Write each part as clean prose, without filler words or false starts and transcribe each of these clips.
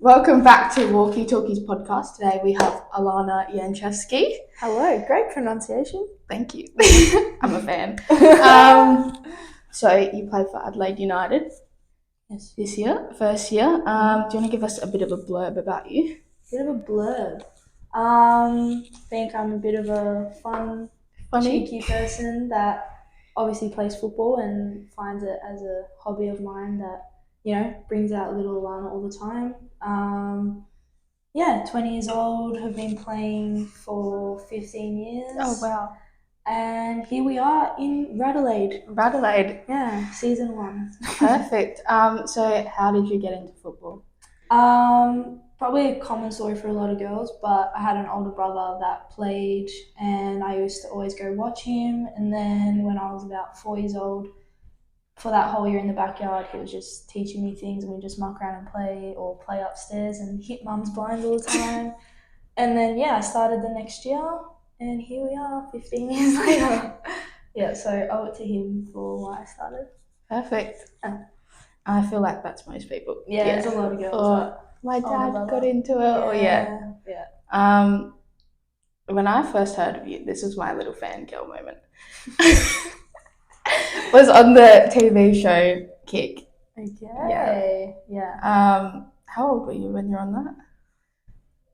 Welcome back to Walkie Talkies podcast. Today we have Alana Jančevski. Hello, great pronunciation. Thank you. I'm a fan. So you played for Adelaide United this year, first year. Do you want to give us a bit of a blurb about you? Bit of a blurb. I think I'm a bit of a funny, cheeky person that obviously plays football and finds it as a hobby of mine that, brings out little Alana all the time. 20 years old, have been playing for 15 years. Oh, wow. And here we are in Radelaide. Yeah, season 1. Perfect. So how did you get into football? Probably a common story for a lot of girls, but I had an older brother that played and I used to always go watch him. And then when I was about 4 years old, for that whole year in the backyard, he was just teaching me things and we'd just muck around and play upstairs and hit mum's blinds all the time. And then, I started the next year and here we are 15 years later. So I owe it to him for why I started. Perfect. I feel like that's most people. There's a lot of girls. My dad got into it. When I first heard of you, this was my little fangirl moment. Was on the TV show Kick. Okay. Yeah. How old were you when you were on that?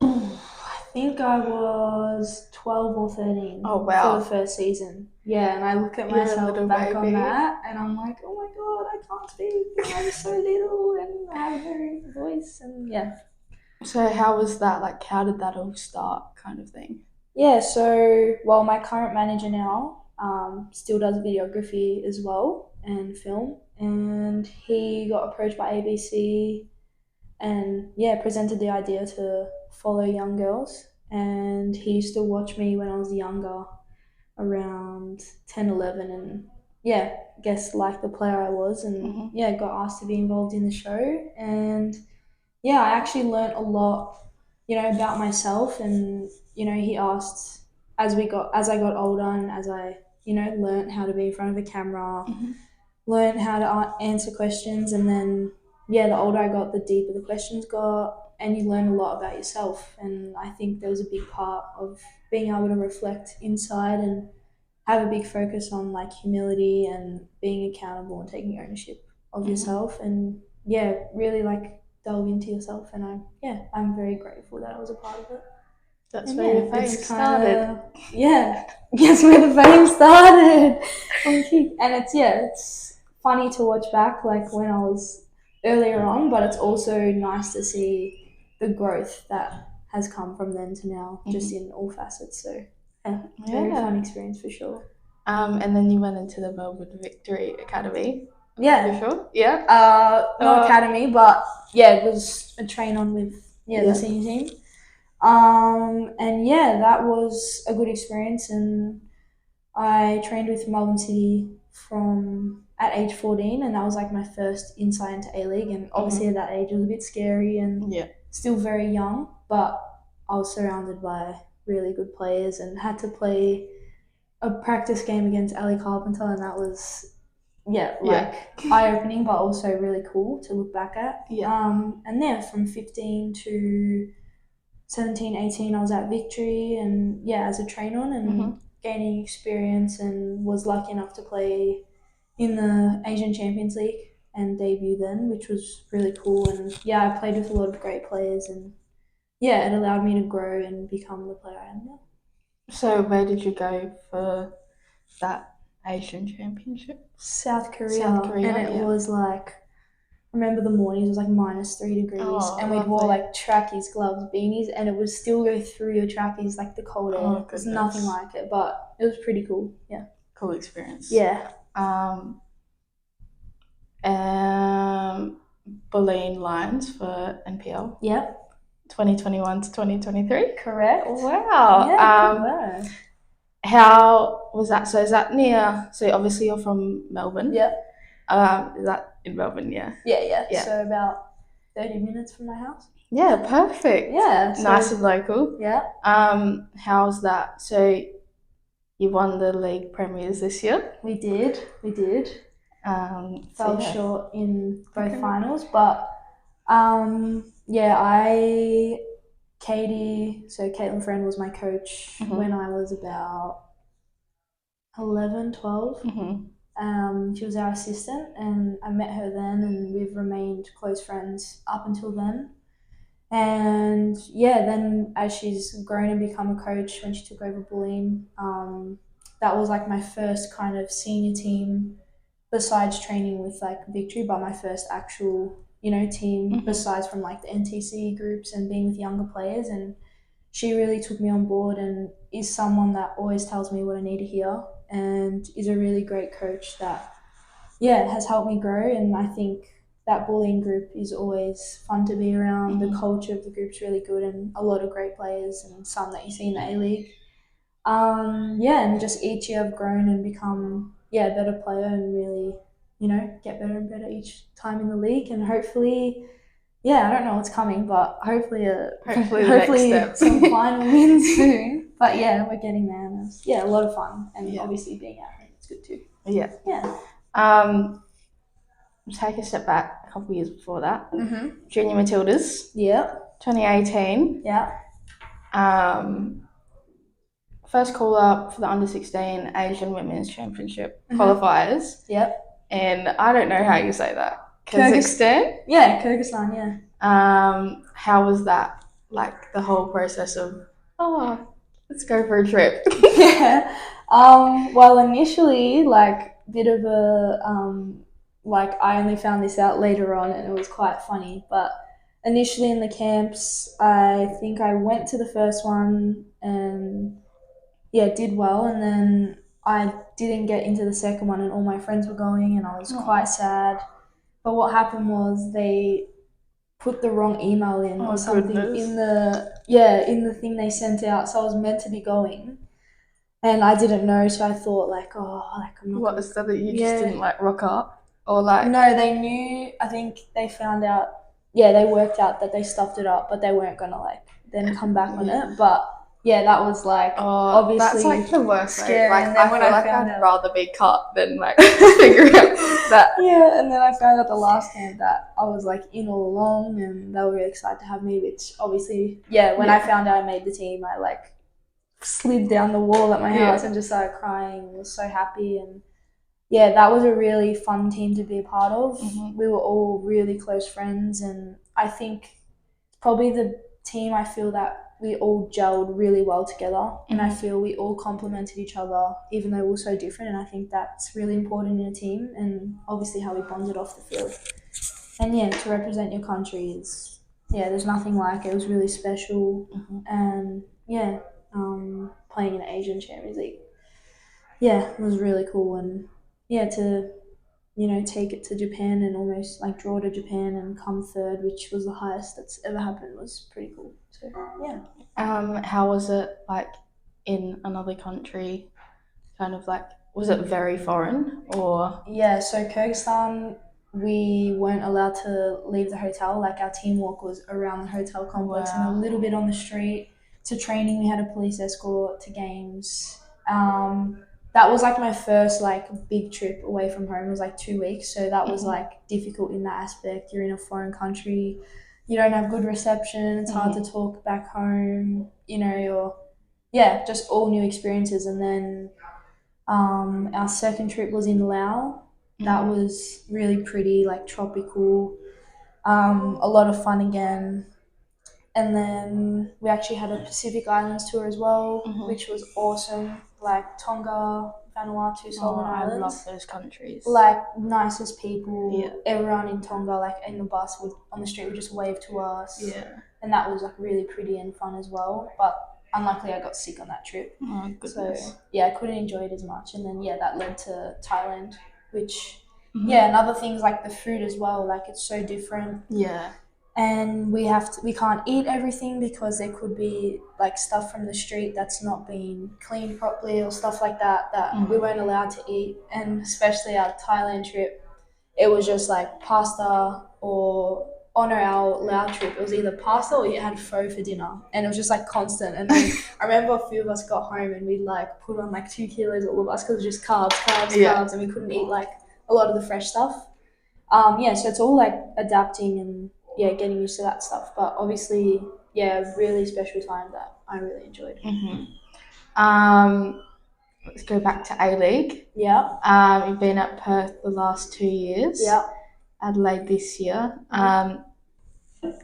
I think I was 12 or 13. Oh, wow. For the first season. Yeah, and I look at myself back on that and I'm like, oh my god, I can't speak. I'm so little and I have no voice and So how was that? Like, how did that all start, kind of thing? My current manager now still does videography as well and film, and he got approached by ABC and presented the idea to follow young girls, and he used to watch me when I was younger, around 10, 11, and guess liked the player I was and got asked to be involved in the show. And I actually learnt a lot, about myself, and he asked as I got older and as I learnt how to be in front of a camera, learnt how to answer questions, and then the older I got, the deeper the questions got, and you learn a lot about yourself. And I think there was a big part of being able to reflect inside and have a big focus on like humility and being accountable and taking ownership of yourself, and really like delve into yourself. And I'm very grateful that I was a part of it. That's where your fame started. Guess where the fame started. And it's funny to watch back, like when I was earlier on, but it's also nice to see the growth that has come from then to now, just in all facets. So very fun experience for sure. And then you went into the Melbourne Victory Academy. Yeah. For sure? Yeah. Not academy, but it was a train on with the senior team. That was a good experience, and I trained with Melbourne City at age 14, and that was like my first insight into A-League, and obviously at that age it was a bit scary and still very young, but I was surrounded by really good players and had to play a practice game against Ali Carpenter, and that was eye-opening but also really cool to look back at. From 15 to 17, 18 I was at Victory and as a train-on and gaining experience, and was lucky enough to play in the Asian Champions League and debut then, which was really cool. And I played with a lot of great players, and it allowed me to grow and become the player I am now. So where did you go for that Asian Championship? South Korea. And it was like, I remember the mornings, it was like -3 degrees, and we'd wore like trackies, gloves, beanies, and it would still go through your trackies, like the cold air. It was nothing like it, but it was pretty cool. Cool experience. Bulleen Lions for NPL. 2021 to 2023. Correct. Wow. How was that? So is that near? So obviously you're from Melbourne. Is that in Melbourne? Yeah. So about 30 minutes from my house. Yeah, perfect. So nice and local. How's that? So you won the league premiers this year. We did. Fell short in both finals, but Caitlin Friend was my coach when I was about 11, 12. She was our assistant, and I met her then, and we've remained close friends up until then. And yeah, then as she's grown and become a coach, when she took over bullying, that was like my first kind of senior team, besides training with like Victory, but my first actual, team besides from like the NTC groups and being with younger players. And she really took me on board and is someone that always tells me what I need to hear, and is a really great coach that, has helped me grow. And I think that bullying group is always fun to be around. The culture of the group's really good, and a lot of great players, and some that you see in the A-League. And just each year I've grown and become a better player, and really, get better and better each time in the league. And hopefully, I don't know what's coming, but hopefully next step. some final wins soon. But yeah, we're getting there, and it's, a lot of fun, and obviously being out here, it's good too. Take a step back a couple of years before that. Junior Matildas. 2018. First call up for the under-16 Asian Women's Championship qualifiers. And I don't know how you say that. Kyrgyzstan? Kyrgyzstan, How was that? Like the whole process of, let's go for a trip. Well, initially, like, bit of a, I only found this out later on, and it was quite funny. But initially in the camps, I think I went to the first one and, did well. And then I didn't get into the second one, and all my friends were going, and I was quite sad. But what happened was they put the wrong email in or something in the thing they sent out. So I was meant to be going, and I didn't know. So I thought I'm not. What is that you just didn't rock up, or No, they knew. I think they found out. Yeah, they worked out that they stuffed it up, but they weren't gonna then come back on it. But that was obviously that's the worst. Scary. And then when I found I'd rather be cut than figure out that. Yeah, and then I found out the last camp that I was in all along, and they were really excited to have me. Which obviously, when I found out I made the team, I slid down the wall at my house and just started crying. I was so happy, and that was a really fun team to be a part of. We were all really close friends, and I think probably the team I feel that we all gelled really well together, and I feel we all complemented each other, even though we're so different. And I think that's really important in a team, and obviously how we bonded off the field. And to represent your country is, there's nothing like it. It was really special, and playing in the Asian Champions League, it was really cool. And to take it to Japan and almost draw to Japan and come third, which was the highest that's ever happened, was pretty cool. So how was it in another country? Kind of was it very foreign or? So Kyrgyzstan, we weren't allowed to leave the hotel. Our team walk was around the hotel complex and a little bit on the street. To training, we had a police escort. To games, that was my first big trip away from home. It was 2 weeks, so that was difficult in that aspect. You're in a foreign country, you don't have good reception, it's hard to talk back home, or just all new experiences. And then our second trip was in Laos. That was really pretty, tropical, a lot of fun again. And then we actually had a Pacific Islands tour as well, which was awesome. Tonga, Vanuatu, Solomon Islands. I love those countries. Nicest people. Everyone in Tonga, in the bus, on the street, would just wave to us. And that was really pretty and fun as well. But unluckily, I got sick on that trip. Oh, goodness. So I couldn't enjoy it as much. And then that led to Thailand, which another thing's the food as well. It's so different. And we can't eat everything because there could be stuff from the street that's not being cleaned properly or stuff like that we weren't allowed to eat. And especially our Thailand trip, it was just pasta, or on our Laos trip, it was either pasta or you had pho for dinner, and it was just constant. And then I remember a few of us got home and we'd put on 2 kilos, all of us, because it was just carbs, and we couldn't eat a lot of the fresh stuff. So it's all adapting and getting used to that stuff. But obviously, a really special time that I really enjoyed. Let's go back to A-League. Yeah. You've been at Perth the last 2 years. Yeah. Adelaide this year.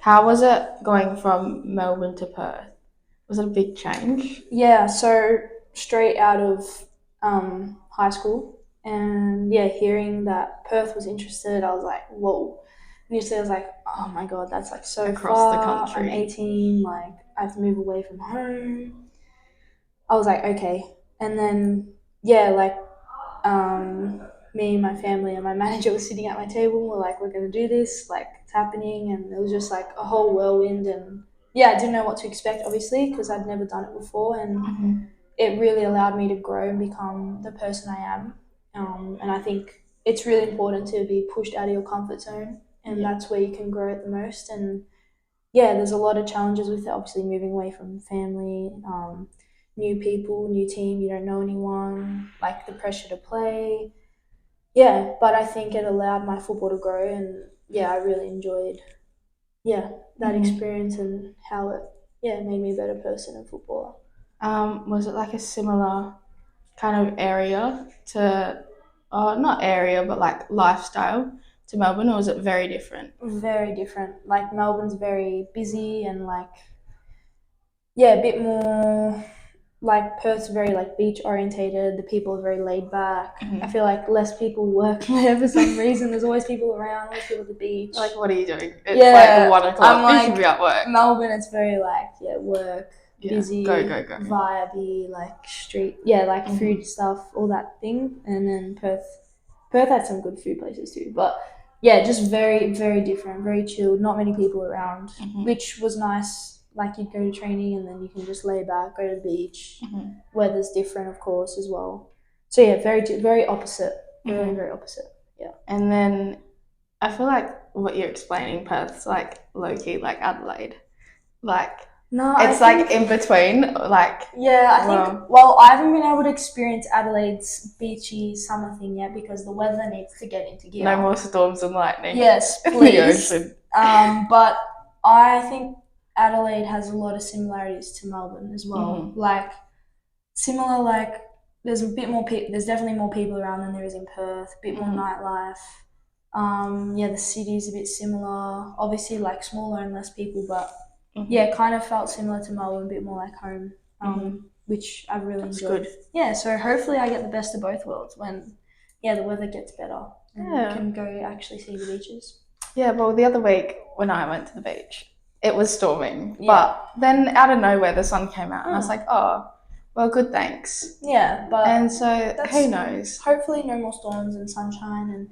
How was it going from Melbourne to Perth? Was it a big change? Yeah, so straight out of high school, and hearing that Perth was interested, I was like, whoa. Initially, I was like, oh my god, that's like so Across the far. country. I'm 18, like I have to move away from home. I was like, okay, and then me and my family and my manager were sitting at my table. And we're like, we're gonna do this, like it's happening, and it was just like a whole whirlwind. And I didn't know what to expect, obviously, because I'd never done it before, and it really allowed me to grow and become the person I am. And I think it's really important to be pushed out of your comfort zone, and that's where you can grow it the most. And there's a lot of challenges with it. Obviously, moving away from family, new people, new team, you don't know anyone, like the pressure to play. Yeah, but I think it allowed my football to grow, and I really enjoyed that experience and how it made me a better person and footballer. Was it like a similar kind of area to, not area, but like lifestyle to Melbourne, or was it very different? Very different. Like Melbourne's very busy and like a bit more. Like Perth's very like beach orientated. The people are very laid back. I feel like less people work there for some reason. There's always people around, always people at the beach. Like, what are you doing? It's like 1 o'clock. I'm like, you should be at work. Melbourne, it's very like work, busy, go. vibey, like street, like food stuff, all that thing. And then Perth had some good food places too, but just very, very different, very chilled. Not many people around, which was nice. Like you'd go to training and then you can just lay back, go to the beach. Weather's different, of course, as well. So very, very opposite. Very, very opposite. Yeah. And then I feel like what you're explaining, Perth's like low key, like Adelaide, like it's like in between, like I think. Well, I haven't been able to experience Adelaide's beachy summer thing yet because the weather needs to get into gear. No more storms and lightning. Yes, please. In the ocean. But I think Adelaide has a lot of similarities to Melbourne as well. Like similar, like there's a bit more people. There's definitely more people around than there is in Perth. A bit more nightlife. The city's a bit similar. Obviously, like smaller and less people, but kind of felt similar to Melbourne, a bit more like home. Which I've really enjoyed. Good. Yeah, so hopefully I get the best of both worlds when the weather gets better and we can go actually see the beaches. Yeah, well, the other week when I went to the beach, it was storming, but then out of nowhere the sun came out, and I was like, oh, well, good, thanks. Yeah, but and so who knows? Hopefully, no more storms and sunshine, and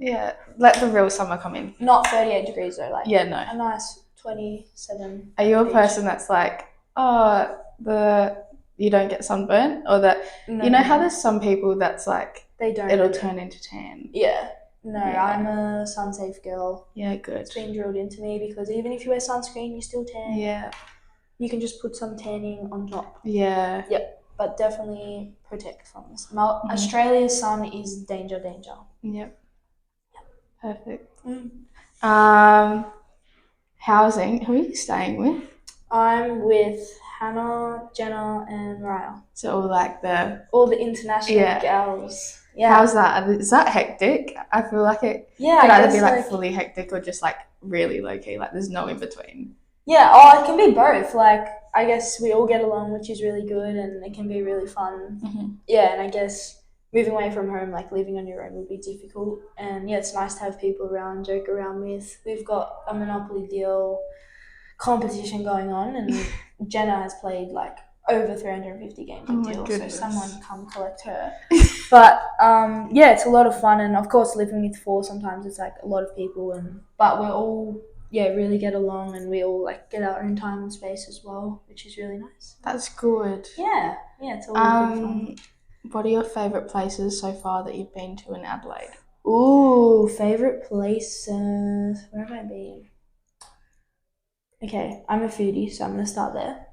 let the real summer come in. Not 38 degrees though, like no, a nice 27. Are you a person that's like, you don't get sunburnt, or that how there's some people that's like they don't? It'll turn into tan. Yeah. No, I'm a sun-safe girl. Yeah, good. It's been drilled into me because even if you wear sunscreen, you still tan. Yeah. You can just put some tanning on top. Yeah. Yep. But definitely protect from this. Australia's sun is danger. Yep. Perfect. Housing. Who are you staying with? I'm with Hannah, Jenna, and Mariah. So all the international gals. Yeah. How's that? Is that hectic? I feel like it could either be like fully hectic or just like really low key. Like there's no in between. Yeah. It can be both. Like I guess we all get along, which is really good, and it can be really fun. Yeah, and I guess moving away from home, like living on your own, would be difficult. And it's nice to have people around, joke around with. We've got a Monopoly deal competition going on, and Jenna has played like over 350 games of deal, so someone come collect her. But it's a lot of fun, and of course living with 4 sometimes it's like a lot of people, but we're all really get along, and we all like get our own time and space as well, which is really nice. That's good. Yeah, it's always good fun. What are your favourite places so far that you've been to in Adelaide? Ooh, favourite places. Where have I been? Okay, I'm a foodie, so I'm gonna start there.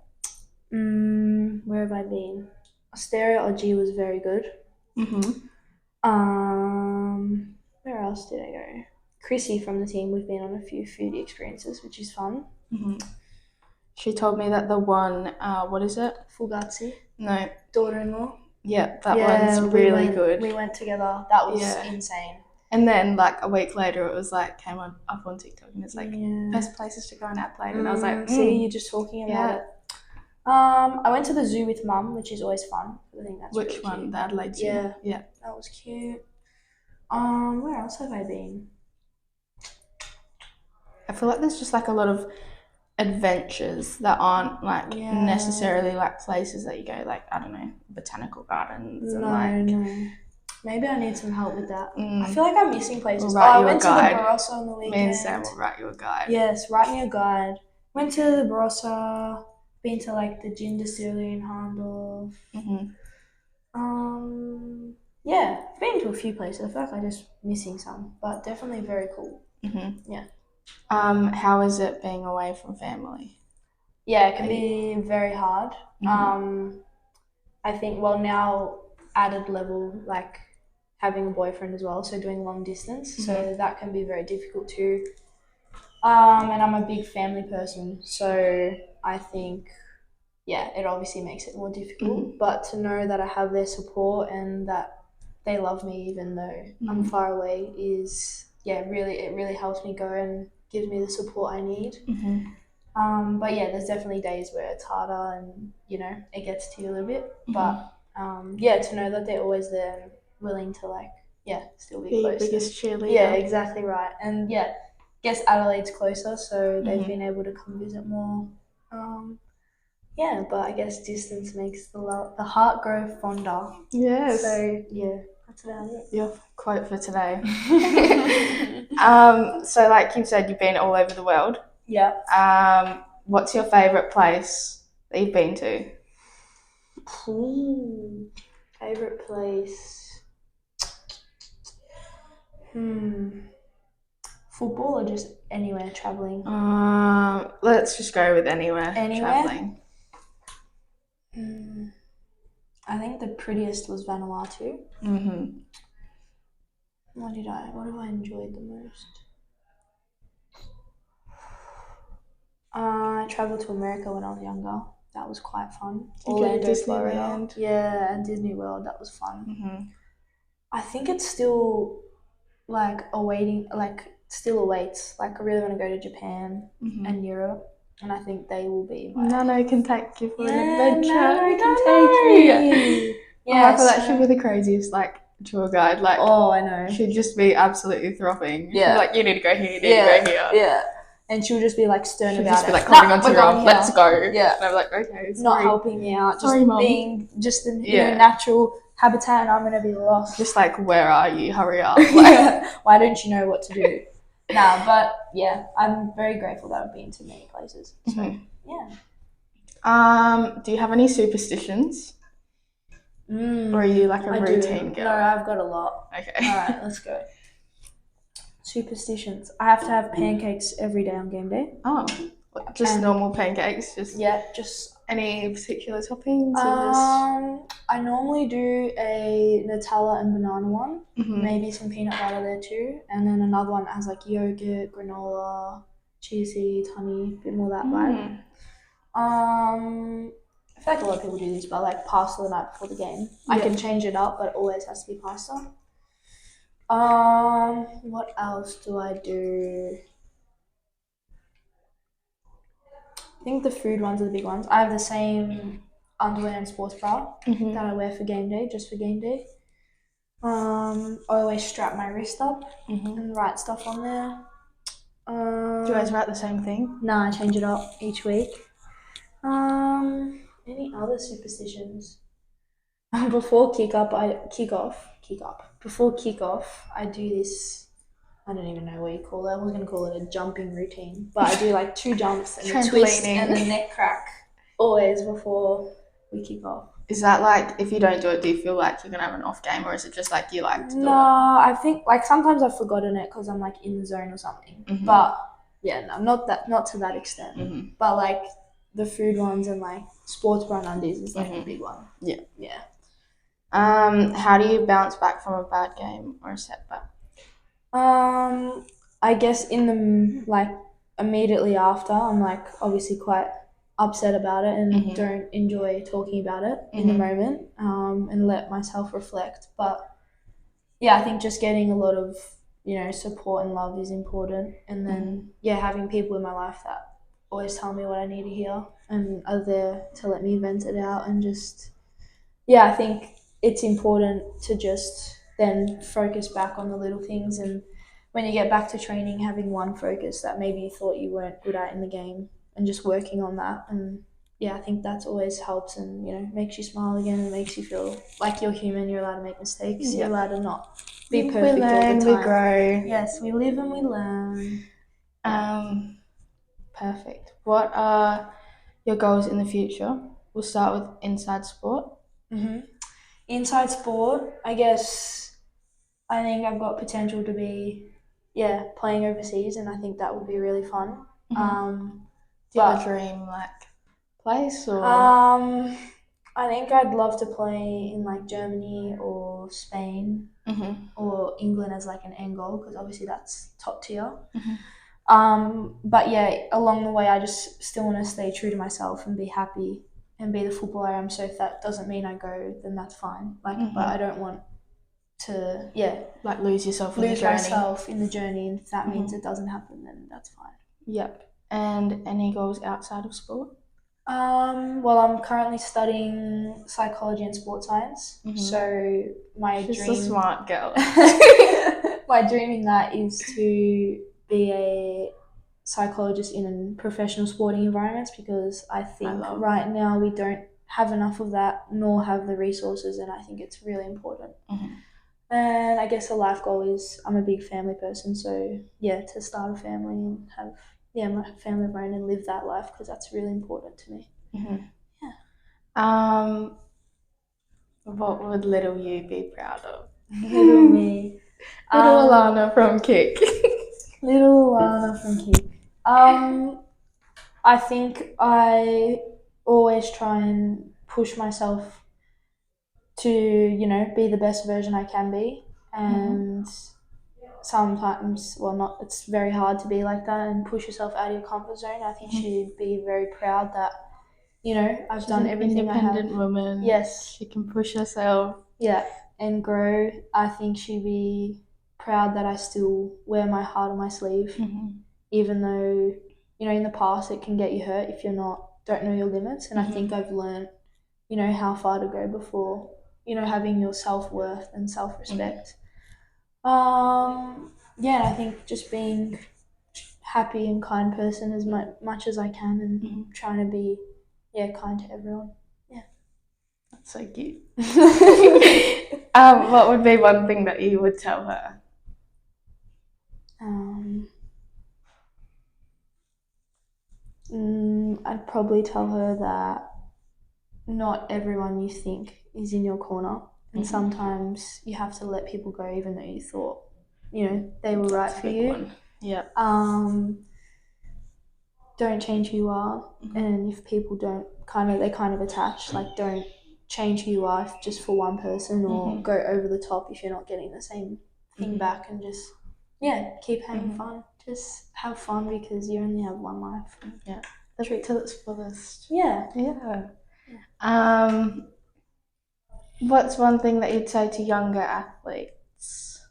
Where have I been? Osteria Oji was very good. Where else did I go? Chrissy from the team, we've been on a few foodie experiences, which is fun. Mm-hmm. She told me that the one, what is it? Fugazi. No. Daughter-in-law. Yeah, that one's really good. We went together. That was Yeah. insane. And then like a week later, it was like came up on TikTok and it's like Yeah. best places to go in Adelaide, and I was like, see, you're just talking about Yeah. it. I went to the zoo with Mum, which is always fun. I think that's which really one? cute. The Adelaide Zoo. Yeah. Yeah. That was cute. Where else have I been? I feel like there's just like a lot of adventures that aren't like Yeah. necessarily like places that you go, like I don't know, botanical gardens and like. No. Maybe I need some help with that. I Mm. feel like I'm missing places. We'll write I you a went to the guide. Barossa on the weekend. Me and Sam will write you a guide. Yes, write me a guide. Went to the Barossa. Been to like the gin distillery in Harndorf. Mm-hmm. Yeah, I've been to a few places. I feel like I'm just missing some, but definitely very cool. Mm-hmm. Yeah. How is it being away from family? Yeah, it can be very hard. Mm-hmm. I think, well, now added level, like having a boyfriend as well, so doing long distance, so that can be very difficult too. And I'm a big family person, so I think, yeah, it obviously makes it more difficult, but to know that I have their support and that they love me even though I'm far away is, yeah, it really helps me go and gives me the support I need. But yeah, there's definitely days where it's harder and, you know, it gets to you a little bit, but yeah, to know that they're always there and willing to like, yeah, still be close. Your biggest cheerleader. Yeah, exactly right. And yeah, I guess Adelaide's closer, so they've been able to come visit more. Yeah, but I guess distance makes the heart grow fonder. Yes. So yeah, that's about it. Your quote for today. So like you said, you've been all over the world. Yeah. What's your favourite place that you've been to? Favourite place? Football or just anywhere travelling? Let's just go with anywhere. Travelling. I think the prettiest was Vanuatu. What have I enjoyed the most? I travelled to America when I was younger. That was quite fun. Orlando, Florida. Yeah, and Disney World. That was fun. I think it's still like still awaits. Like I really want to go to Japan and Europe, and I think they will be my. Nano can take you for an adventure. Nano can take me. Yeah, I feel like she'd be the craziest like tour guide. Like, oh, I know. She'd just be absolutely throbbing. Yeah. She'd be like, you need to go here. You need to go here. Yeah. And she'll just be like stern about it. She'll just be like holding onto your arm. Let's go. Yeah. And I'm like, okay. Sorry. Not helping me out. Just sorry, Mum. Being just in your natural habitat, and I'm gonna be lost. Just like, where are you? Hurry up. Like, why don't you know what to do? Nah, but yeah, I'm very grateful that I've been to many places. So yeah. Do you have any superstitions? Or are you like a routine girl? No, I've got a lot. Okay. Alright, let's go. Superstitions. I have to have pancakes every day on game day. Oh, just normal pancakes? Just any particular toppings? I normally do a Nutella and banana one, maybe some peanut butter there too, and then another one that has like yogurt, granola, chia seeds, honey, a bit more that vibe. I feel like a lot of people do this, but like pasta the night before the game. I can change it up, but it always has to be pasta. What else do I do? I think the food ones are the big ones. I have the same underwear and sports bra that I wear for game day, just for game day. I always strap my wrist up and write stuff on there. Do you always write the same thing? No, I change it up each week. Any other superstitions? Before kickoff, I do this. I don't even know what you call it. I was going to call it a jumping routine, but I do like 2 jumps and a twist and a neck crack always before we kick off. Is that like, if you don't do it, do you feel like you're going to have an off game, or is it just like you like to do it? No, I think like sometimes I've forgotten it because I'm like in the zone or something. But yeah, no, not to that extent. But like the food ones and like sports bra and undies is like the big one. Yeah. How do you bounce back from a bad game or a setback? I I guess in the like immediately after, I'm like obviously quite upset about it and don't enjoy talking about it in the moment, and let myself reflect. But yeah, I think just getting a lot of, support and love is important. And then, having people in my life that always tell me what I need to hear and are there to let me vent it out. And just, I think it's important to just then focus back on the little things. And when you get back to training, having one focus that maybe you thought you weren't good at in the game and just working on that. And I think that's always helps and, makes you smile again and makes you feel like you're human. You're allowed to make mistakes. You're allowed to not be perfect we learn, all the time. we grow. Yes, we live and we learn. Perfect. What are your goals in the future? We'll start with inside sport. Inside sport, I guess I think I've got potential to be, playing overseas, and I think that would be really fun. Do you have a dream place or? I think I'd love to play in Germany or Spain or England as an end goal, because obviously that's top tier. But along the way I just still want to stay true to myself and be happy and be the footballer I am. So if that doesn't mean I go, then that's fine. But I don't want to lose yourself in the journey, and if that means it doesn't happen, then that's fine. Yep. And any goals outside of sport? Well, I'm currently studying psychology and sports science. So She's a smart girl. My dream in that is to be a psychologist in professional sporting environments, because I think right now we don't have enough of that, nor have the resources, and I think it's really important. And I guess a life goal is, I'm a big family person, so to start a family and have my family of my own and live that life, because that's really important to me. What would little you be proud of? Little me. Little Alana from Kick. Little Alana from Kick. I think I always try and push myself to, be the best version I can be. And sometimes, it's very hard to be like that and push yourself out of your comfort zone. I think she'd be very proud that, I've done everything I have. Independent woman. Yes. She can push herself. Yeah, and grow. I think she'd be proud that I still wear my heart on my sleeve, even though, in the past it can get you hurt if you don't know your limits. And I think I've learned, how far to go before, having your self-worth and self-respect. And I think just being happy and kind person as much as I can, and trying to be, kind to everyone. That's so cute. What would be one thing that you would tell her? I'd probably tell her that not everyone you think is in your corner, and sometimes you have to let people go, even though you thought, they were right for you. Yeah. Don't change who you are, and if people don't they kind of attach, don't change who you are just for one person, or go over the top if you're not getting the same thing back, and just keep having fun. Just have fun, because you only have one life. Live it till its fullest. Yeah. What's one thing that you'd say to younger athletes?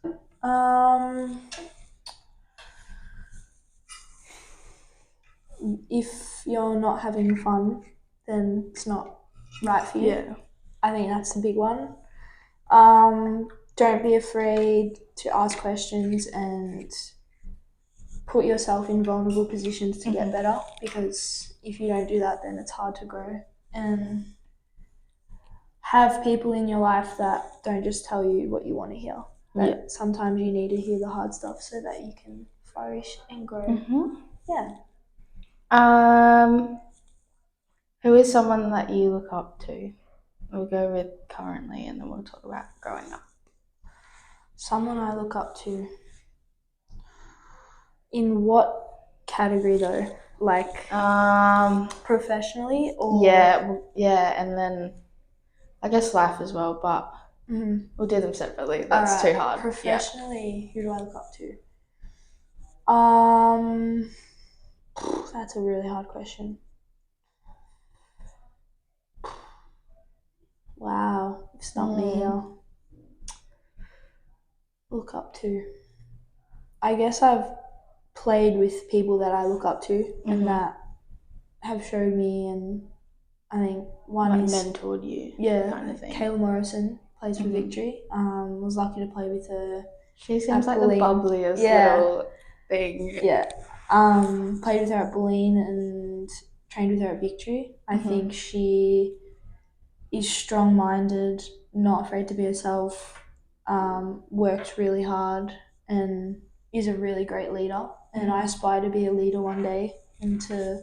If you're not having fun, then it's not right for you. I think that's the big one. Don't be afraid to ask questions and put yourself in vulnerable positions to get better, because if you don't do that, then it's hard to grow. And have people in your life that don't just tell you what you want to hear. Sometimes you need to hear the hard stuff so that you can flourish and grow. Who is someone that you look up to? We'll go with currently, and then we'll talk about growing up. Someone I look up to. In what category though? Professionally or? Yeah, and then I guess life as well, but we'll do them separately. That's too hard. Professionally, who do I look up to? That's a really hard question. Wow, it's not me here. Look up to. I guess I've played with people that I look up to and that have showed me, and I think one Like is mentored you, kind of thing. Kayla Morrison plays for Victory. Was lucky to play with her. She seems like Bulleen. the bubbliest little thing. Yeah. Played with her at Bulleen and trained with her at Victory. I think she is strong-minded, not afraid to be herself, works really hard, and is a really great leader. And I aspire to be a leader one day and to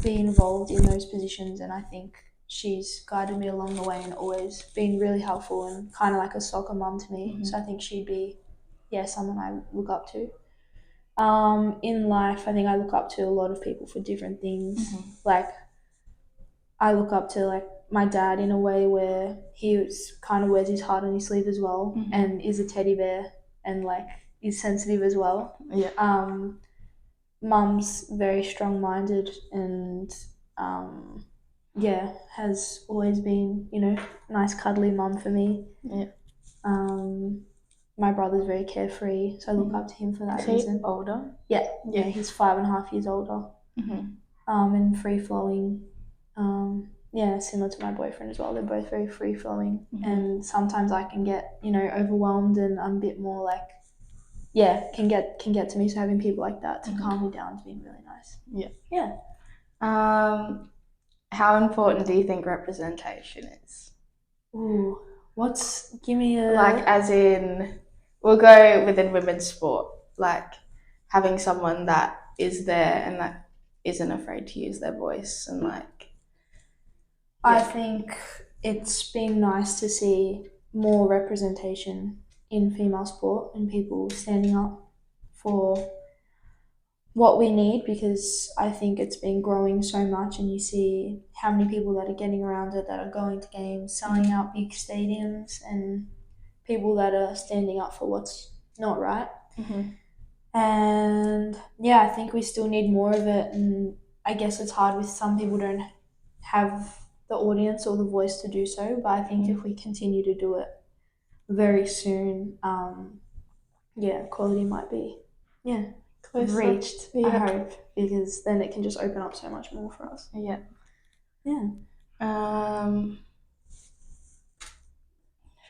be involved in those positions. And I think she's guided me along the way and always been really helpful and kind of like a soccer mum to me. So I think she'd be, someone I look up to. In life, I think I look up to a lot of people for different things. Like, I look up to like my dad in a way where he kind of wears his heart on his sleeve as well, and is a teddy bear and like is sensitive as well. Mum's very strong-minded and has always been, nice cuddly mum for me. My brother's very carefree, so I look up to him for that reason. Is he older? Yeah, he's 5.5 years older. And free-flowing. Similar to my boyfriend as well. They're both very free-flowing, and sometimes I can get, overwhelmed, and I'm a bit more like, can get to me. So having people like that to calm me down has been really nice. How important do you think representation is? Ooh, give me a... Like, as in, we'll go within women's sport, like having someone that is there and that isn't afraid to use their voice and like... I think it's been nice to see more representation in female sport and people standing up for what we need, because I think it's been growing so much, and you see how many people that are getting around it, that are going to games, selling out big stadiums, and people that are standing up for what's not right. And I think we still need more of it, and I guess it's hard with some people don't have the audience or the voice to do so, but I think if we continue to do it very soon, equality might be reached, I hope, because then it can just open up so much more for us. Should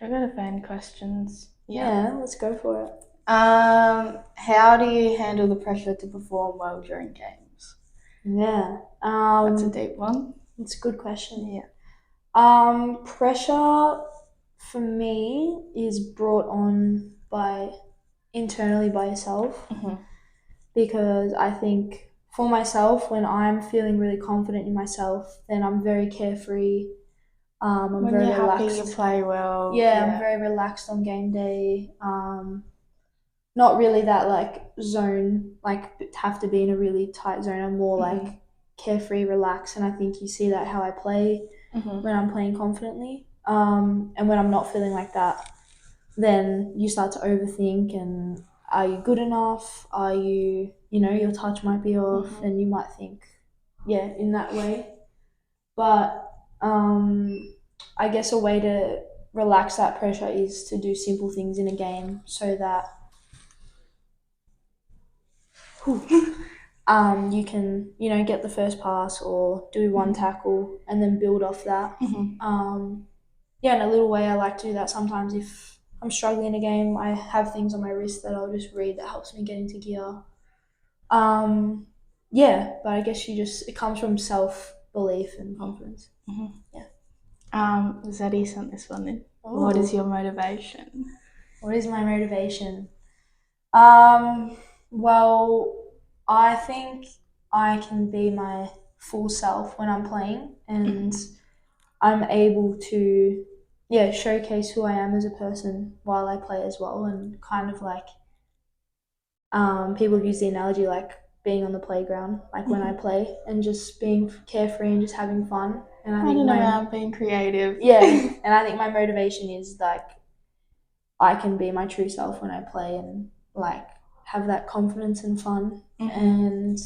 I go to fan questions? Let's go for it. How do you handle the pressure to perform well during games? That's a deep one. It's a good question. Pressure for me is brought on internally by yourself, because I think for myself, when I'm feeling really confident in myself, then I'm very carefree. I'm when very you're relaxed. Happy, you play well. I'm very relaxed on game day. Not really that like zone, like have to be in a really tight zone. I'm more like carefree, relaxed, and I think you see that how I play when I'm playing confidently. And when I'm not feeling like that, then you start to overthink, and are you good enough? Are you, your touch might be off, and you might think, in that way. But I guess a way to relax that pressure is to do simple things in a game, so that you can, get the first pass or do one tackle and then build off that. In a little way, I like to do that sometimes. If I'm struggling in a game, I have things on my wrist that I'll just read that helps me get into gear. But I guess it comes from self-belief and confidence. Zeddy sent this one in. Ooh. What is your motivation? What is my motivation? Well, I think I can be my full self when I'm playing, and I'm able to showcase who I am as a person while I play as well, and kind of like people use the analogy like being on the playground, like when I play, and just being carefree and just having fun. And I think around being creative. And I think my motivation is like I can be my true self when I play, and like have that confidence and fun, Mm-hmm. and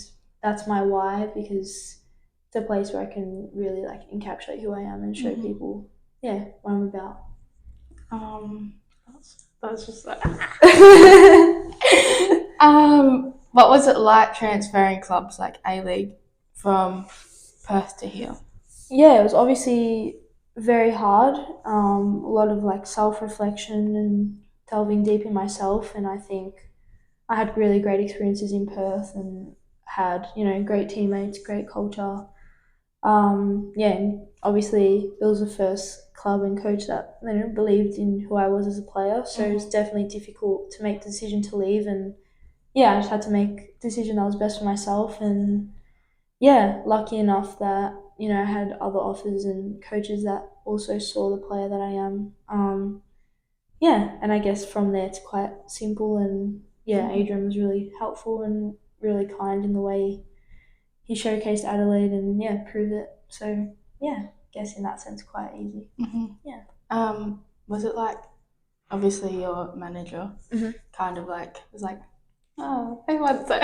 that's my why, because it's a place where I can really like encapsulate who I am and show people, what I'm about. That's just like. What was it like transferring clubs like A-League from Perth to here? Yeah, it was obviously very hard. A lot of like self-reflection and delving deep in myself, and I think I had really great experiences in Perth and had, great teammates, great culture. And obviously it was the first club and coach that believed in who I was as a player, so it was definitely difficult to make the decision to leave, and I just had to make a decision that was best for myself. And lucky enough that I had other offers and coaches that also saw the player that I am. And I guess from there it's quite simple, and Adrian was really helpful and really kind in the way he showcased Adelaide and proved it. So I guess in that sense quite easy. Yeah. Was it like, obviously your manager kind of like was like, oh, I want to.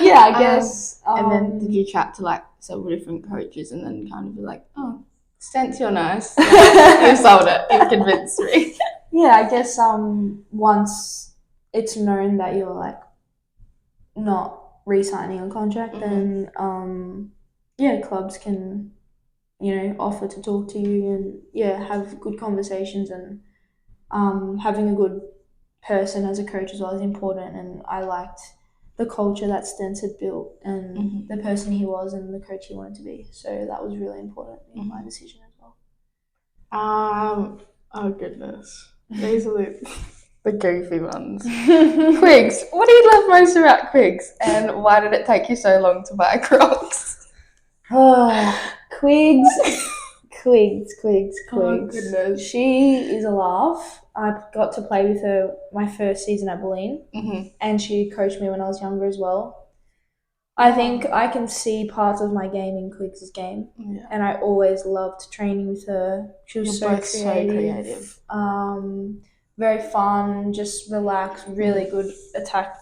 Yeah, I guess. And then did you chat to like several different coaches and then kind of be like, oh, since you're nice, you've sold it, you've convinced me. Yeah, I guess once it's known that you're like not re-signing a contract, then clubs can offer to talk to you and have good conversations, and having a good person as a coach as well is important. And I liked the culture that Stens had built and the person he was and the coach he wanted to be, so that was really important in my decision as well. Oh goodness, these are the goofy ones. Quigs, what do you love most about Quigs, and why did it take you so long to buy Crocs? Quigs. Oh goodness. She is a laugh. I got to play with her my first season at Boleyn, and she coached me when I was younger as well. I think I can see parts of my game in Quigs' game, and I always loved training with her. She was so creative. Very fun, just relaxed, really good attacking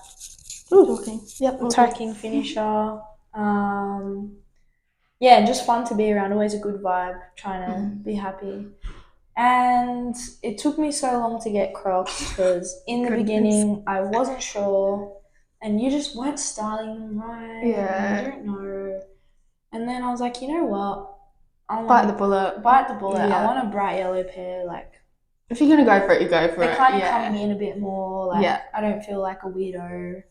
finisher. And just fun to be around, always a good vibe, trying to be happy. And it took me so long to get Crocs because in the beginning I wasn't sure, and you just weren't styling them right. Yeah. I don't know. And then I was like, you know what? Bite the bullet. Yeah. I want a bright yellow pair. Like, if you're gonna go for it, you go for it. They're kind of coming in a bit more. Like, I don't feel like a weirdo.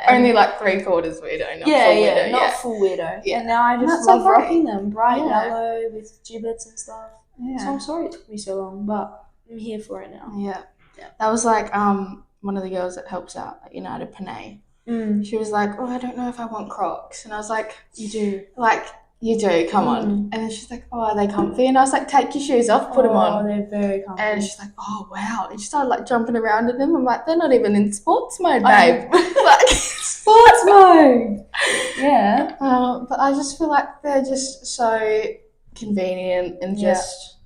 Only like 3/4 weirdo, not full weirdo. Not full weirdo. Yeah. And now I just love rocking them, bright yellow with giblets and stuff. Yeah. So I'm sorry it took me so long, but I'm here for it now. Yeah. That was like one of the girls that helps out at United, Panay. She was like, oh, I don't know if I want Crocs, and I was like, you do. Like, you do, come on. And then she's like, oh, are they comfy? And I was like, take your shoes off, put them on. Oh, they're very comfy. And she's like, oh, wow. And she started like jumping around in them. I'm like, they're not even in sports mode, babe. Like, sports mode. Yeah. But I just feel like they're just so convenient and just,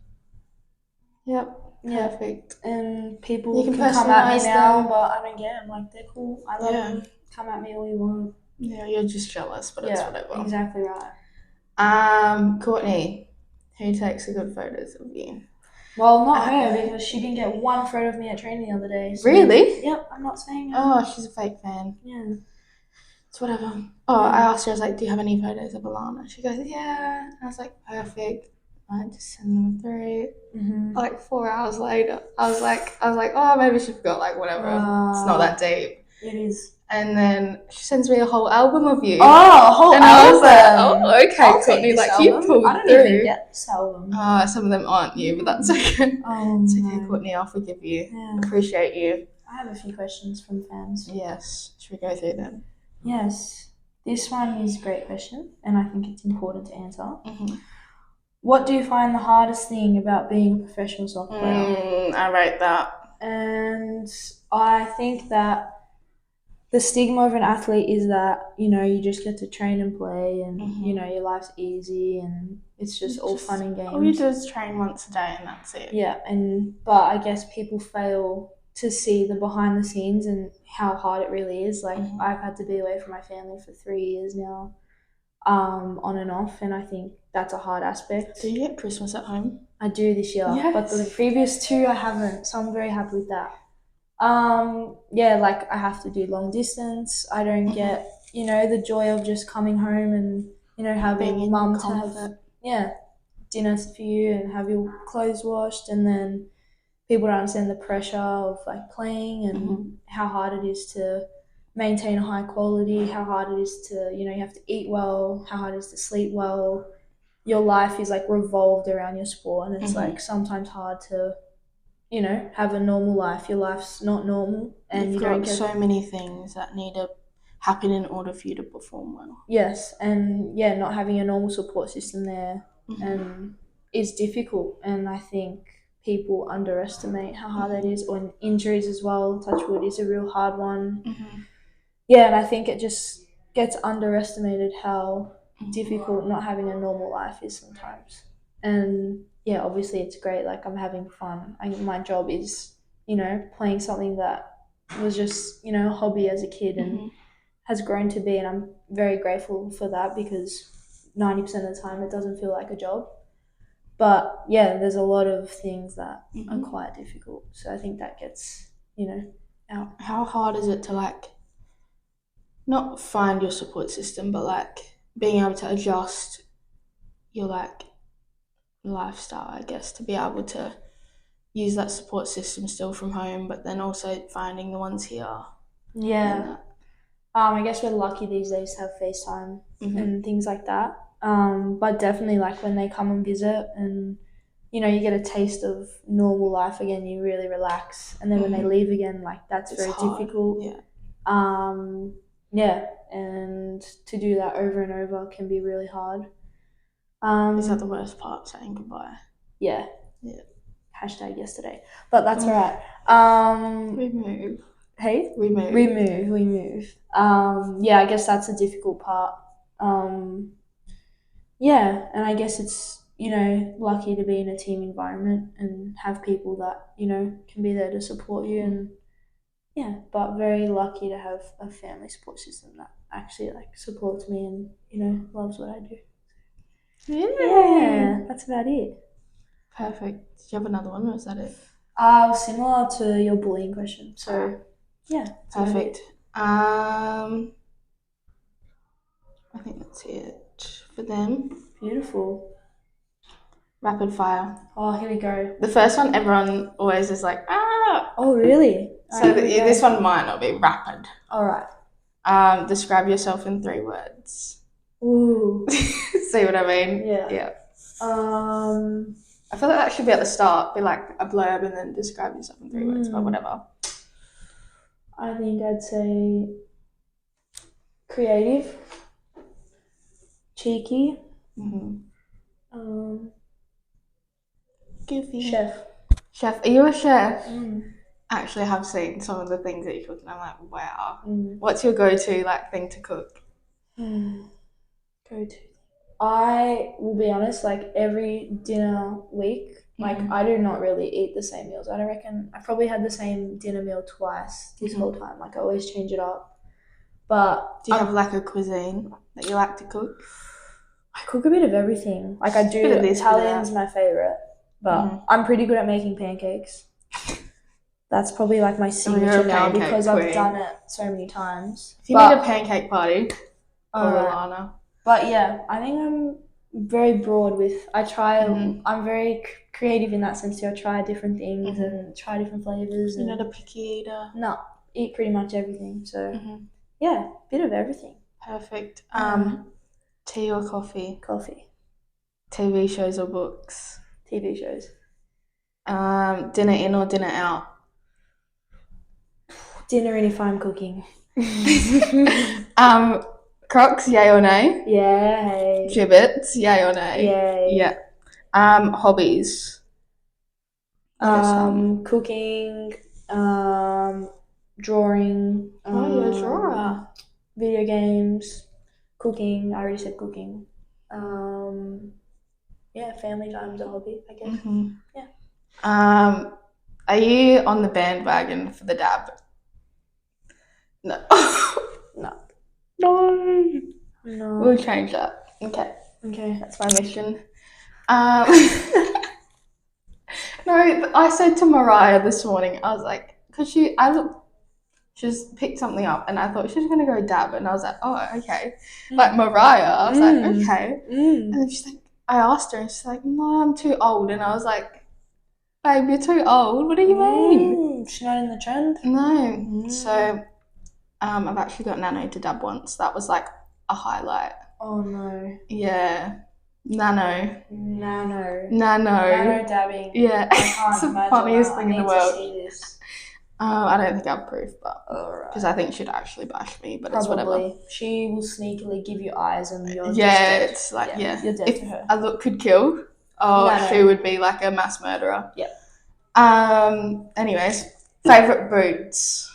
perfect. And people can come at me now, but I don't get them. Like, they're cool. I love them. Come at me all you want. Yeah, you're just jealous, but it's whatever. Exactly right. Courtney, who takes the good photos of you? Well, not her, because she didn't get one photo of me at training the other day. So, really? Yep, I'm not saying her. Oh, she's a fake fan. Yeah. It's whatever. Oh, I asked her, I was like, do you have any photos of Alana? She goes, yeah. I was like, perfect. I just send them through. Like 4 hours later, I was like, oh, maybe she forgot, like, whatever. It's not that deep. It is. And then she sends me a whole album of you. Oh, a whole album. I was like, oh, okay, Courtney, like album. you pulled I don't through. even get this album. Some of them aren't you, but that's okay. It's okay, Courtney, I'll forgive you. Yeah. Appreciate you. I have a few questions from fans. Yes. Should we go through them? Yes. This one is a great question, and I think it's important to answer. What do you find the hardest thing about being a professional soccer player? I rate that. And I think that the stigma of an athlete is that, you know, you just get to train and play and, you know, your life's easy and it's just all fun and games. All you do is train once a day and that's it. Yeah, but I guess people fail to see the behind the scenes and how hard it really is. Like, I've had to be away from my family for 3 years now, on and off, and I think that's a hard aspect. Do you get Christmas at home? I do this year, but the previous 2 I haven't, so I'm very happy with that. Yeah, like I have to do long distance. I don't get, you know, the joy of just coming home and, you know, having mum to have, dinner for you and have your clothes washed, and then people don't understand the pressure of like playing and how hard it is to maintain a high quality, how hard it is to, you know, you have to eat well, how hard it is to sleep well. Your life is like revolved around your sport, and it's like sometimes hard to, you know, have a normal life. Your life's not normal, and you've got so many things that need to happen in order for you to perform well. Yes, and yeah, not having a normal support system there is difficult, and I think people underestimate how hard that is. Or injuries as well, touch wood, is a real hard one. Yeah, and I think it just gets underestimated how difficult not having a normal life is sometimes. And yeah, obviously it's great, like I'm having fun. My job is, you know, playing something that was just, you know, a hobby as a kid and has grown to be, and I'm very grateful for that, because 90% of the time it doesn't feel like a job. But yeah, there's a lot of things that are quite difficult, so I think that gets, you know, out. How hard is it to like not find your support system, but like being able to adjust your like lifestyle, I guess, to be able to use that support system still from home, but then also finding the ones here? Yeah. I guess we're lucky these days to have FaceTime and things like that. But definitely, like when they come and visit, and you know, you get a taste of normal life again, you really relax. And then when they leave again, like that's very difficult. Yeah, and to do that over and over can be really hard. Is that the worst part, saying goodbye? Yeah. Yeah. Hashtag yesterday. But that's alright. We move. Hey? We move. We move. Yeah, I guess that's a difficult part. Yeah, and I guess it's, you know, lucky to be in a team environment and have people that, you know, can be there to support you, and yeah, but very lucky to have a family support system that actually like supports me and, you know, loves what I do. Yeah, that's about it. Perfect. Do you have another one, or is that it? Similar to your bullying question. So yeah. Perfect. I think that's it for them. Beautiful. Rapid fire. Oh, here we go. The first one, everyone always is like, ah. Oh, really? So this one might not be rapid. All right. Describe yourself in 3 words. Ooh. See what I mean? Yeah. I feel like that should be at the start, be like a blurb and then describe yourself in 3 words, but whatever. I think I'd say creative, cheeky, Goofy. Chef. Are you a chef? Actually, I have seen some of the things that you cook, and I'm like, wow. What's your go-to like thing to cook? Go-to. I will be honest, like every dinner week, like I do not really eat the same meals. I don't reckon I probably had the same dinner meal twice this whole time. Like I always change it up. But do you have like a cuisine that you like to cook? I cook a bit of everything. Like I do, Italian's my favorite, but I'm pretty good at making pancakes. That's probably like my signature now, because I've done it so many times. If you need a pancake party, call Alana. But yeah, I think I'm very broad with, I'm very creative in that sense too. I try different things and try different flavors. You're not a picky eater? No, eat pretty much everything. So yeah, bit of everything. Perfect. Tea or coffee? Coffee. TV shows or books? TV shows. Dinner in or dinner out? Dinner in if I'm cooking. Crocs, yay or nay? Yay. Gibbets, yay or nay? Yay. Yeah. Hobbies? Cooking, drawing. You're a drawer. Video games, cooking. I already said cooking. Yeah, family time's a hobby, I guess. Mm-hmm. Yeah. Are you on the bandwagon for the dab? No. No. No. No. We'll change that. Okay. Okay. That's my mission. No, I said to Mariah this morning, I was like, because she just picked something up and I thought she was going to go dab. And I was like, oh, okay. Like Mariah, I was like, okay. And then she's like, I asked her and she's like, no, I'm too old. And I was like, babe, you're too old. What do you mean? She's not in the trend? No. So I've actually got Nano to dab once. That was like a highlight. Oh, no. Yeah. Nano dabbing. Yeah. I can't It's the imagine funniest that. thing in the I world. need to see this. I don't think I've proof, but Alright. because I think she'd actually bash me, but Probably. it's whatever. She will sneakily give you eyes and you're just Yeah, dead. it's like You're dead if to her. a look could kill, she would be like a mass murderer. Yep. Anyways, favorite boots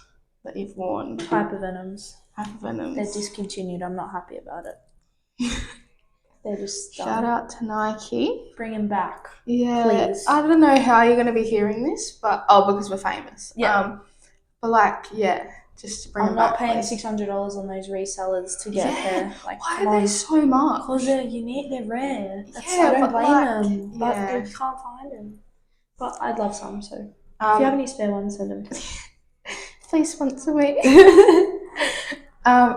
that you've worn? Hypervenoms. Hypervenoms. They're discontinued. I'm not happy about it. They're just Shout out to Nike. Bring them back. Yeah. Please. I don't know how you're going to be hearing this, but because we're famous. Yeah. But like, yeah, just to bring them back. I'm not paying $600 on those resellers to get a pair. Like, why are they so much? Because they're unique. They're rare. Yeah, I don't but blame like, them. But yeah. they can't find them. But I'd love some. So if Um, you have any spare ones, send them to me. please sponsor me.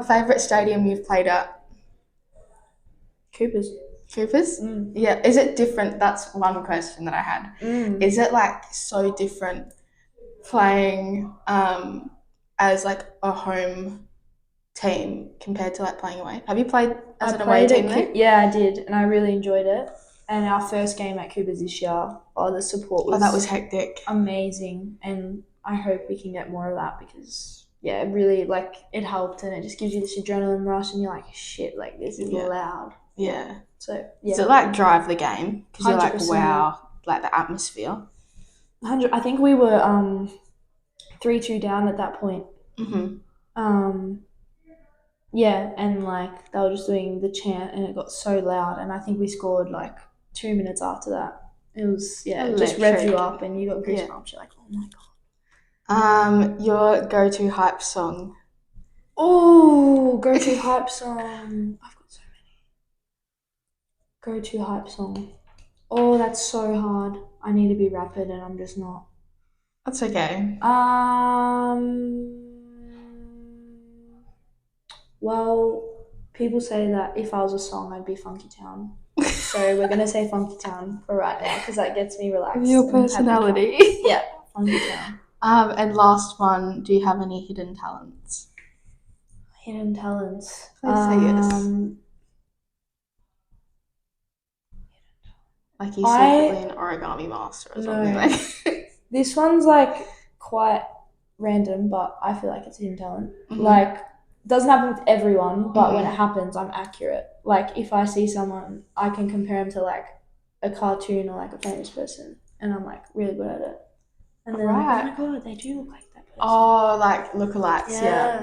Favorite stadium you've played at? Coopers. Yeah. Is it different? That's one question that I had. Is it like so different playing as like a home team compared to like playing away? Have you played as an away team there? Yeah, I did, and I really enjoyed it. And our first game at Coopers this year, the support was that was hectic. Amazing, and I hope we can get more of that because it really it helped, and it just gives you this adrenaline rush, and you're like, shit, like this is loud. Yeah. So Does it like drive the game? Because you're like, 100%. wow, like the atmosphere. 100. I think we were 3-2 down at that point. Yeah, and like they were just doing the chant, and it got so loud, and I think we scored like 2 minutes after that. It was it just revved you up, and you got goosebumps. You're like, oh my god. Your go-to hype song? Oh, go-to hype song. I've got so many. Go-to hype song. Oh, that's so hard. I need to be rapid, and I'm just not. That's okay. Well, people say that if I was a song, I'd be Funky Town. So we're gonna say Funky Town for right now because that gets me relaxed. Your personality. Yeah, Funky Town. And last one, do you have any hidden talents? Hidden talents. Please say yes. Like you're secretly an origami master or something like. This one's like quite random, but I feel like it's a hidden talent. Like, it doesn't happen with everyone, but when it happens, I'm accurate. Like, if I see someone, I can compare them to like a cartoon or like a famous person, and I'm like really good at it. And then like, oh my god, they do look like that person. Oh, like lookalikes,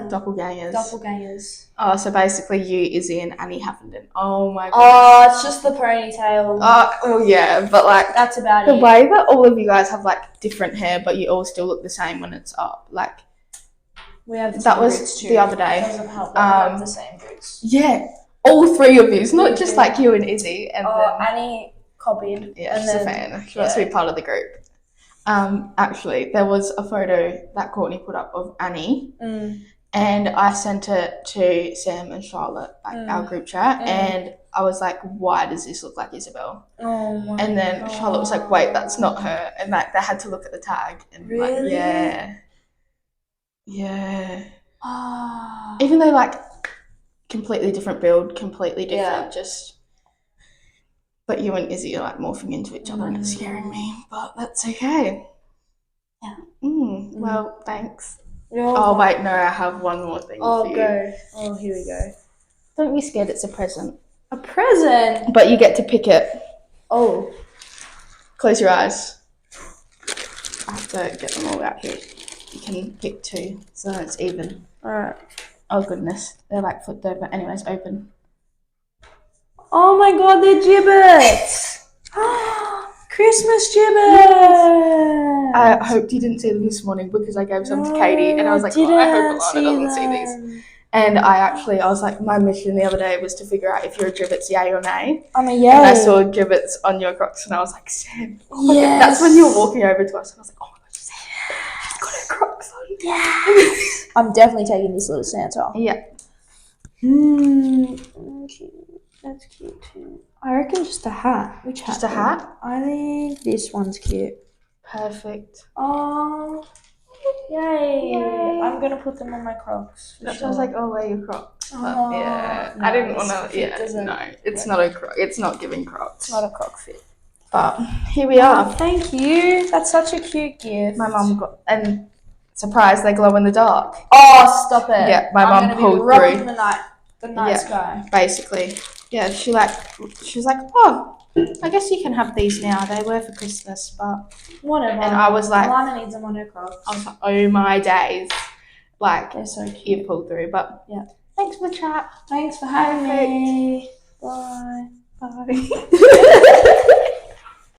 doppelgangers. Doppelgangers. Oh, so basically you, Izzy, and Annie Huffenden. Oh my god. Oh, it's just the ponytail. Oh yeah, but like that's about the way that all of you guys have like different hair, but you all still look the same when it's up. Like we have the that same was roots too. the other day. It doesn't help that we have the same roots. Yeah, all three of you. It's not just like you and Izzy. And then Annie copied. Yeah, she's a fan. She wants to be part of the group. Actually, there was a photo that Courtney put up of Annie, and I sent it to Sam and Charlotte, like our group chat, and I was like, "Why does this look like Isabel?" Oh my And then god. Charlotte was like, "Wait, that's not her," and like they had to look at the tag, and really? like, yeah. Even though like completely different build, completely different, just. But you and Izzy are like morphing into each other and it's scaring me, but that's okay. Yeah. Well, thanks. Oh, wait, no, I have one more thing for you. Go. Oh, here we go. Don't be scared, it's a present. A present? But you get to pick it. Oh. Close your eyes. I have to get them all out here. you can pick 2, so it's even. Alright. Oh goodness, they're like flipped over. Anyways, open. Oh my god, they're gibbets! Christmas gibbets! I hoped you didn't see them this morning because I gave some to Katie, and I was like, oh, I hope Alana doesn't see these. And I was like, my mission the other day was to figure out if your gibbets yay or nay. I'm a yay. And I saw gibbets on your Crocs, and I was like, Sam. Oh yes. That's when you were walking over to us, and I was like, oh my gosh, Sam, she's got her Crocs on. Yes. I'm definitely taking this little Santa. Yeah. That's cute too. I reckon just a hat. Which hat? Just a hat? I think this one's cute. Perfect. Oh, yay. I'm going to put them on my Crocs. I was like, oh, wear your Crocs. But yeah, no, I didn't want to. Yeah, no, it's not a Croc. It's not giving Crocs. It's not a Croc fit. But here we are. Thank you. That's such a cute gift. My mum got, and surprise, they glow in the dark. Oh, stop it. Yeah, my mum pulled through. The night sky. Basically. Yeah, she was like, oh, I guess you can have these now. They were for Christmas, but whatever. And I was like, Alana needs them on her Crocs. I was like, oh my days. Like, they're so cute. You pulled through, but yeah. Thanks for the chat. Thanks for having me. Bye. Bye.